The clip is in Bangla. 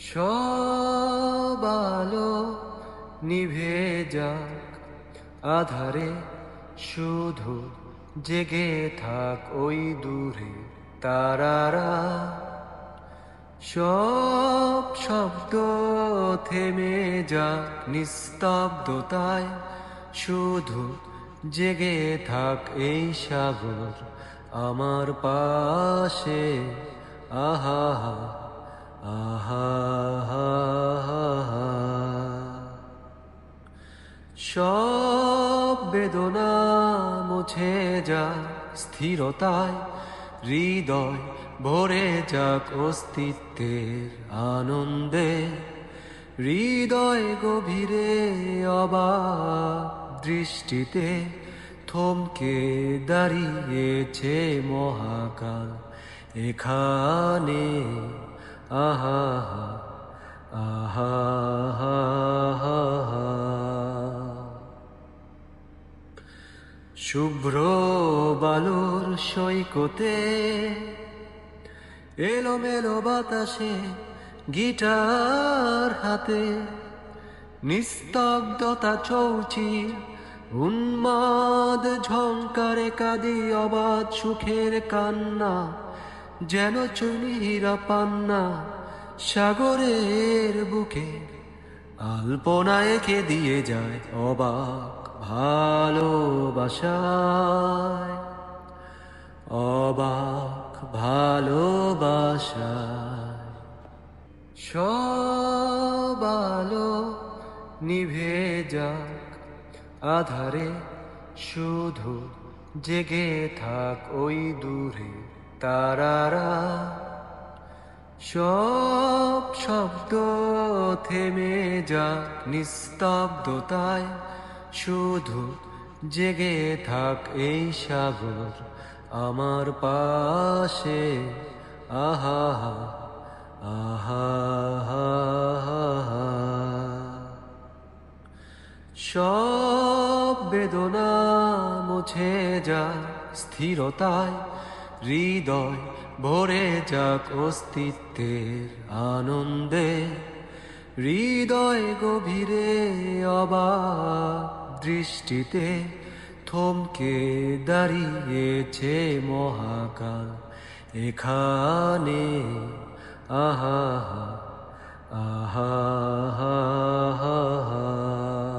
সব আলো নিভে যাক, আধারে শুধু জেগে থাক ওই দূরে তারারা। সব শব্দ থেমে যাক নিস্তব্ধতায়, শুধু জেগে থাক এই সাগর আমার পাশে। আহা আহা আহা। সব বেদনা মুছে যাক স্থিরতায়, হৃদয় ভরে যাক অস্তিত্বের আনন্দে। হৃদয় গভীরে অবাক দৃষ্টিতে থমকে দাঁড়িয়েছে মহাকাল এখানে। আহা আহা আহা। শুভ্র বালুর সৈকতে এলোমেলো বাতাসে গিটার হাতে, নিস্তব্ধতা চৌচির উন্মাদ ঝংকারে কাঁদি অবাধ সুখের কান্না, যেন চুনিরা পান্না সাগরের বুকে আলপনা এঁকে দিয়ে যায় অবাক ভালোবাসায়, অবাক ভালোবাসায়। সব আলো নিভে যাক, আধারে শুধু জেগে থাক ওই দূরে তারারা। সব শব্দ থেমে যাক নিস্তব্ধতায়, শুধু জেগে থাক এই সাগর আমার পাশে। আহা আহা আহা। সব বেদনা মুছে যাক স্থিরতায়, হৃদয় ভরে যাক অস্তিত্বের আনন্দে। হৃদয় গভীরে অবাক দৃষ্টিতে থমকে দাঁড়িয়েছে মহাকাল এখানে। আহা আহা আহা।